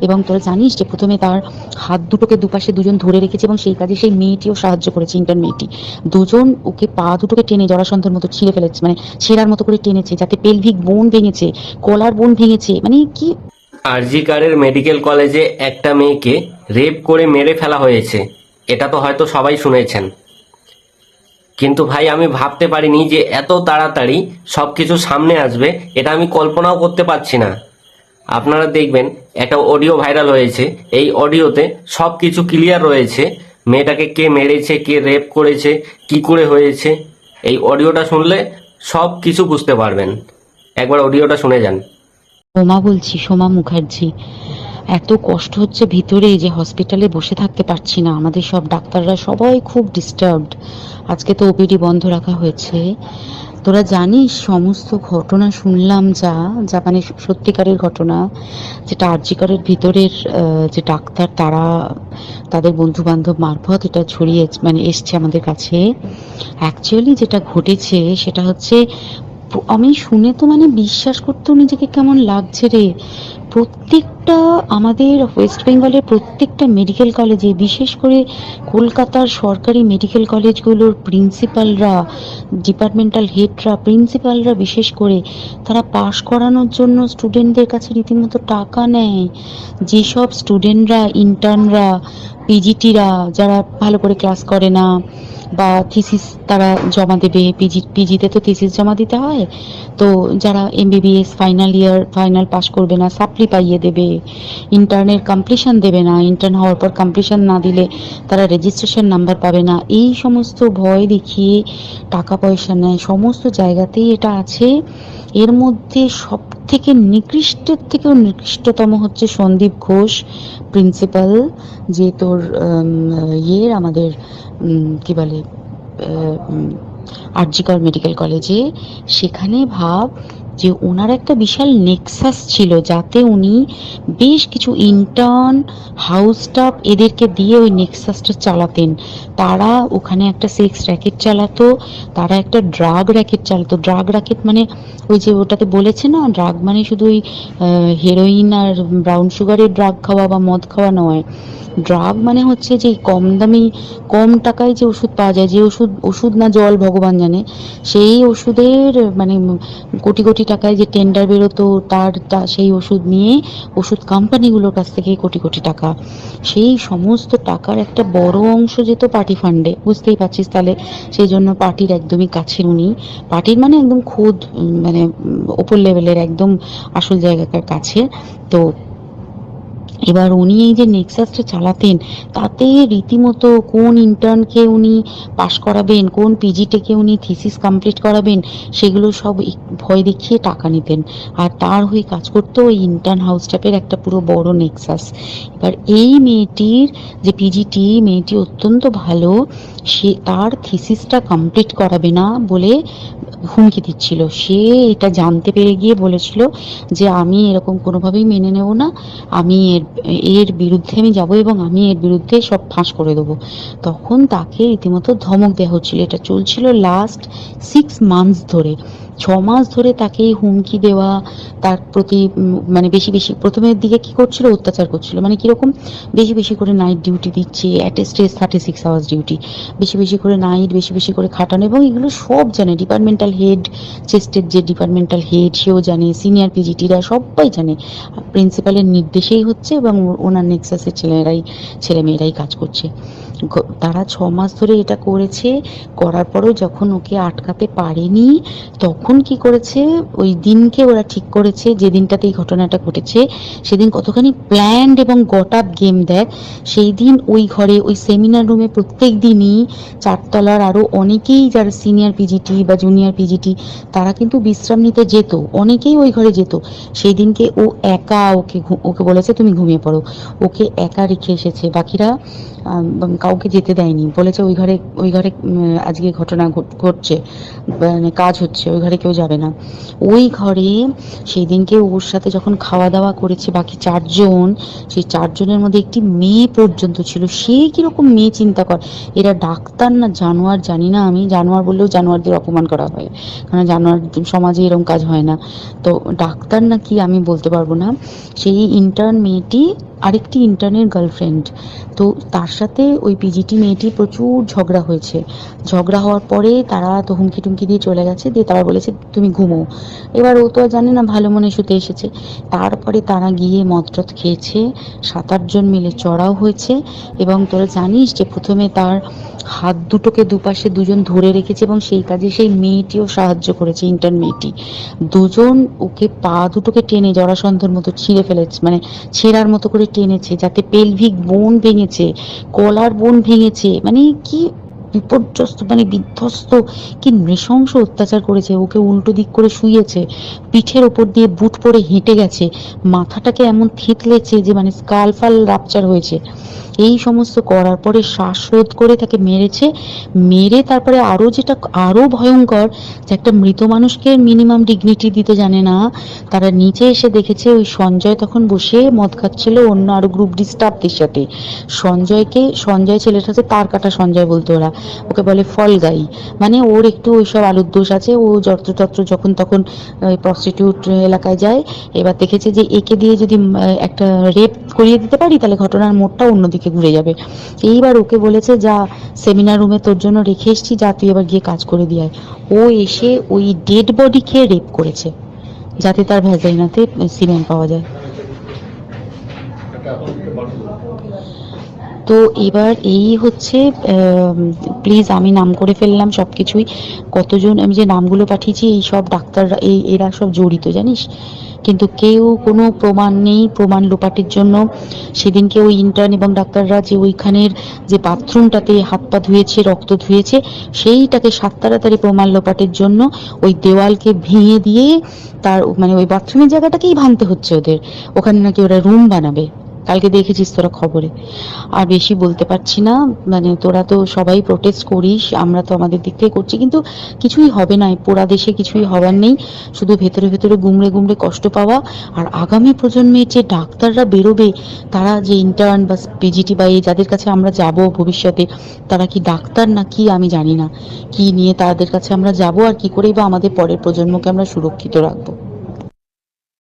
এবং তোরা জানিস যে প্রথমে তার হাত দুটোকে দুপাশে দুজন ধরে রেখেছে এবং সেই কাজে সেই মেয়েটিও সাহায্য করেছে, ইন্টার্ন মেয়েটি। দুজন ওকে পা দুটোকে টেনে জরাসন্ধের মতো ছিঁড়ে ফেলেছে, মানে ছেঁড়ার মতো করে টেনেছে, যাতে পেলভিক বোন ভেঙেছে, কলার বোন ভেঙেছে, মানে কি। আরজিকারের মেডিকেল কলেজে একটা মেয়েকে রেপ করে মেরে ফেলা হয়েছে, এটা তো হয়তো সবাই শুনেছেন। কিন্তু ভাই আমি ভাবতে পারিনি যে এত তাড়াতাড়ি সবকিছু সামনে আসবে, এটা আমি কল্পনাও করতে পারছি না। আপনারা দেখবেন একটা অডিও ভাইরাল হয়েছে, এই অডিওতে সবকিছু ক্লিয়ার রয়েছে, মেয়েটাকে কে মেরেছে, কে রেপ করেছে, কি করে হয়েছে। এই অডিওটা শুনলে সব কিছু বুঝতে পারবেন, একবার অডিওটা শুনে যান। সোমা বলছি, সোমা মুখার্জি। এত কষ্ট হচ্ছে ভিতরে যে হসপিটালে বসে থাকতে পারছি না, আমাদের সব ডাক্তাররা সবাই খুব ডিস্টার্বড। আজকে তো ওপিডি বন্ধ রাখা হয়েছে। তোরা জানিস সমস্ত ঘটনা শুনলাম, যা যা মানে সত্যিকারের ঘটনা, যেটা আরজিকরের ভিতরের যে ডাক্তার তারা তাদের বন্ধু বান্ধব মারফত এটা ছড়িয়ে মানে এসছে আমাদের কাছে। অ্যাকচুয়ালি যেটা ঘটেছে সেটা হচ্ছে, আমি শুনে তো মানে বিশ্বাস করতেও নিজেকে কেমন লাগছে রে। প্রত্যেকটা আমাদের ওয়েস্ট বেঙ্গলের প্রত্যেকটা মেডিকেল কলেজে, বিশেষ করে কলকাতার সরকারি মেডিকেল কলেজগুলোর প্রিন্সিপালরা, ডিপার্টমেন্টাল হেডরা, প্রিন্সিপালরা বিশেষ করে, তারা পাশ করানোর জন্য স্টুডেন্টদের কাছে রীতিমতো টাকা নেয়। যেসব স্টুডেন্টরা, ইন্টার্নরা, পিজিটিরা যারা ভালো করে ক্লাস করে না বা থিসিস তারা জমা দেবে, পিজিতে তো থিসিস জমা দিতে হয়, তো যারা MBBS final year final pass করবে না সাপ্লি পাইয়ে দেবে, ইন্টার্নের কমপ্লিশন দেবে না, ইন্টার্ন হওয়ার পর কমপ্লিশন না দিলে তারা রেজিস্ট্রেশন নাম্বার পাবে না, এই সমস্ত ভয় দেখিয়ে টাকা পয়সা নেয়। সমস্ত জায়গাতেই এটা আছে। এর মধ্যে সব থেকে নিকৃষ্টের থেকেও নিকৃষ্টতম হচ্ছে সন্দীপ ঘোষ, প্রিন্সিপাল, যে তোর আমাদের কি বলে আরজিকর মেডিকেল কলেজে। সেখানে ভাব যে ওনার একটা বিশাল নেক্সাস ছিল, যাতে উনি বেশ কিছু ইন্টার্ন, হাউস স্টাফ এদেরকে দিয়ে ওই নেক্সাসটা চালাতেন। তারা ওখানে একটা সেক্স র্যাকেট চালাতো, তারা একটা ড্রাগ র্যাকেট চালাতো। ড্রাগ র্যাকেট মানে ওই যে ওটাতে বলেছে না, ড্রাগ মানে শুধু ওই হেরোইন আর ব্রাউন সুগারের ড্রাগ খাওয়া বা মদ খাওয়া নয়। ড্রাগ মানে হচ্ছে যে কম দামি, কম টাকায় যে ওষুধ পাওয়া যায়, যে ওষুধ না জল ভগবান জানে, সেই ওষুধের মানে কোটি কোটি টাকায় যে টেন্ডার বেরোতো, সেই ওষুধ নিয়ে ওষুধ কোম্পানিগুলোর কাছ থেকে কোটি কোটি টাকা, সেই সমস্ত টাকার একটা বড় অংশ যেত পার্টি ফান্ডে, বুঝতেই পারছিস তাহলে। সেই জন্য পার্টির একদমই কাছের উনি, পার্টির মানে একদম খোদ মানে ওপর লেভেলের একদম আসল জায়গাকার কাছে। তো এবার উনি এই যে নেক্সাসটা চালাতেন, তাতে রীতিমতো কোন ইন্টার্নকে উনি পাশ করাবেন, কোন পিজিটেকে উনি থিসিস কমপ্লিট করাবেন, সেগুলো সব ভয় দেখিয়ে টাকা নিতেন। আর তার হয়ে কাজ করতো ওই ইন্টার্ন হাউস স্টাফের একটা পুরো বড় নেক্সাস। এবার এই মেয়েটির যে পিজিটি, মেয়েটি অত্যন্ত ভালো, সে তার থিসিসটা কমপ্লিট করাবে না বলে হুমকি দিচ্ছিল। সে এটা জানতে পেরে গিয়ে বলেছিল যে আমি এরকম কোনোভাবেই মেনে নেব না, আমি এর বিরুদ্ধে আমি যাব এবং আমি এর বিরুদ্ধে সব ফাঁস করে দেবো। তখন তাকে রীতিমতো ধমক দেওয়া হচ্ছিল। এটা চলছিল লাস্ট 6 মান্থস ধরে, 6 মাস ধরে তাকে হুমকি দেওয়া, তার প্রতি মানে বেশি বেশি প্রথমের দিকে কি করছিল, অত্যাচার করছিল। মানে কিরকম, বেশি বেশি করে নাইট ডিউটি দিচ্ছে, অ্যাটেস্টেজ 36 আওয়ার্স ডিউটি, বেশি বেশি করে নাইট, বেশি বেশি করে খাটানো, এবং এগুলো সব জানে ডিপার্টমেন্টাল হেড, চেস্টের যে ডিপার্টমেন্টাল হেড সেও জানে, সিনিয়র পিজিটিরা সবাই জানে। প্রিন্সিপালের নির্দেশেই হচ্ছে এবং ওনার নেক্সাসের ছেলেমেয়েরাই কাজ করছে। তারা 6 মাস ধরে এটা করেছে। করার পরও যখন ওকে আটকাতে পারেনি, তখন কি করেছে, ওই দিনকে ওরা ঠিক করেছে যে দিনটাতে এই ঘটনাটা ঘটেছে, সেদিন কতখানি প্ল্যান্ড এবং গট আপ গেম দেখ। সেই দিন ওই ঘরে, ওই সেমিনার রুমে প্রত্যেক দিনই 4তলার আরো অনেকেই যারা সিনিয়র পিজিটি বা জুনিয়র পিজিটি, তারা কিন্তু বিশ্রাম নিতে যেত, অনেকেই ওই ঘরে যেত। সেই দিনকে ও একা, ওকে বলেছে তুমি ঘুমিয়ে পড়ো, ওকে একা রেখে এসেছে, বাকিরা কাউকে যেতে দেয়নি, বলেছে ওই ঘরে আজকে ঘটনা ঘটছে, মানে কাজ হচ্ছে, ওই ঘরে কেউ যাবে না। ওই ঘরে সেই দিনকে ওর সাথে যখন খাওয়া দাওয়া করেছে বাকি 4জন, সেই 4জনের মধ্যে একটি মেয়ে পর্যন্ত ছিল। সে কিরকম মেয়ে চিন্তা কর, এরা ডাক্তার না জানোয়ার জানি না, আমি জানোয়ার বললেও জানোয়ারদের অপমান করা হয়, কারণ জানোয়ার সমাজে এরকম কাজ হয় না। তো ডাক্তার না কি আমি বলতে পারবো না। সেই ইন্টার্ন মেয়েটি আরেকটি ইন্টার্নের গার্লফ্রেন্ড। তো তার সাথে ওই পিজিটি মেয়েটি প্রচুর ঝগড়া হয়েছে। ঝগড়া হওয়ার পরে তারা তো হুমকি টুমকি দিয়ে চলে গেছে, দিয়ে তারা বলেছে তুমি ঘুমো। এবার ও তো আর জানে না, ভালো মনে শুতে এসেছে। তারপরে তারা গিয়ে মদটদ খেয়েছে, 7-8 জন মিলে চড়াও হয়েছে। এবং তোরা জানিস যে প্রথমে তার হাত দুটোকে দুপাশে দুজন ধরে রেখেছে এবং সেই কাজে সেই মেয়েটিও সাহায্য করেছে, ইন্টার্ন মেয়েটি। দুজন ওকে পা দুটোকে টেনে জরাসন্ধের মতো ছিঁড়ে ফেলেছে, মানে ছেঁড়ার মতো করে টেনেছে, যাতে পেলভিক বোন ভেঙেছে, কলার বোন ভেঙেছে। মানে কি বিপর্যস্ত, মানে বিধ্বস্ত, কি নৃশংস অত্যাচার করেছে। ওকে উল্টো দিক করে শুইয়েছে, পিঠের ওপর দিয়ে বুট পরে হেঁটে গেছে, মাথাটাকে এমন থেতলেছে যে মানে স্কাল ফাল রাপচার হয়েছে। এই সমস্ত করার পরে শ্বাসরোধ করে তাকে মেরেছে। মেরে তারপরে আরো যেটা আরো ভয়ঙ্কর, যে একটা মৃত মানুষকে মিনিমাম ডিগনিটি দিতে জানে না। তারা নিচে এসে দেখেছে ওই সঞ্জয় তখন বসে মদ খাচ্ছিল অন্য আরো গ্রুপ ডি স্টাফদের সাথে। সঞ্জয় ছেলেটা হচ্ছে তার কাটা সঞ্জয় বলতো ওরা, ওকে বলে ফল গাই। মানে ওর একটু ওইসব আলুর দোষ আছে, ও যত্রতত্র যখন তখন প্রস্টিটিউট এলাকায় যায়। এবার দেখেছে যে একে দিয়ে যদি একটা রেপ করিয়ে দিতে পারি তাহলে ঘটনার মোড়টা অন্যদিকে ঘুরে যাবে। এইবার ওকে বলেছে যা, সেমিনার রুমে তোর জন্য রেখে এসছি, যা তুই এবার গিয়ে কাজ করে দিয়ে আয়। ও এসে ওই ডেড বডি খেয়ে রেপ করেছে, যাতে তার ভ্যাজাইনাতে সিমেন্ট পাওয়া যায়। তো এবার এই হচ্ছে, প্লিজ আমি নাম করে ফেললাম সব কিছুই। কতজন আমি যে নামগুলো পাঠিয়েছি, এই সব ডাক্তাররা, এরা সব জড়িত জানিস। কিন্তু কেউ কোনো প্রমাণ নেই, প্রমাণ লোপাটের জন্য। সেদিনকে ওই ইন্টার্ন এবং ডাক্তাররা যে ওইখানের যে বাথরুমটাতে হাত পা ধুয়েছে, রক্ত ধুয়েছে, সেইটাকে তাড়াতাড়ি প্রমাণ লোপাটের জন্য ওই দেওয়ালকে ভেঙে দিয়ে তার মানে ওই বাথরুমের জায়গাটাকেই ভাঙতে হচ্ছে ওদের। ওখানে নাকি ওরা রুম বানাবে, কালকে দেখেছিস তোরা খবরে। আর বেশি বলতে পারছি না, মানে তোরা তো সবাই প্রোটেস্ট করিস, আমরা তো আমাদের দিক থেকে করছি, কিন্তু কিছুই হবে না। পোড়া দেশে কিছুই হবার নেই, শুধু ভেতরে ভেতরে গুমড়ে গুমড়ে কষ্ট পাওয়া। আর আগামী প্রজন্মের যে ডাক্তাররা বেরোবে, তারা যে ইন্টার্ন বা পিজিটি বা এই যাদের কাছে আমরা যাব ভবিষ্যতে, তারা কি ডাক্তার না কি আমি জানি না, কি নিয়ে তাদের কাছে আমরা যাব আর কি করেই বা আমাদের পরের প্রজন্মকে আমরা সুরক্ষিত রাখবো।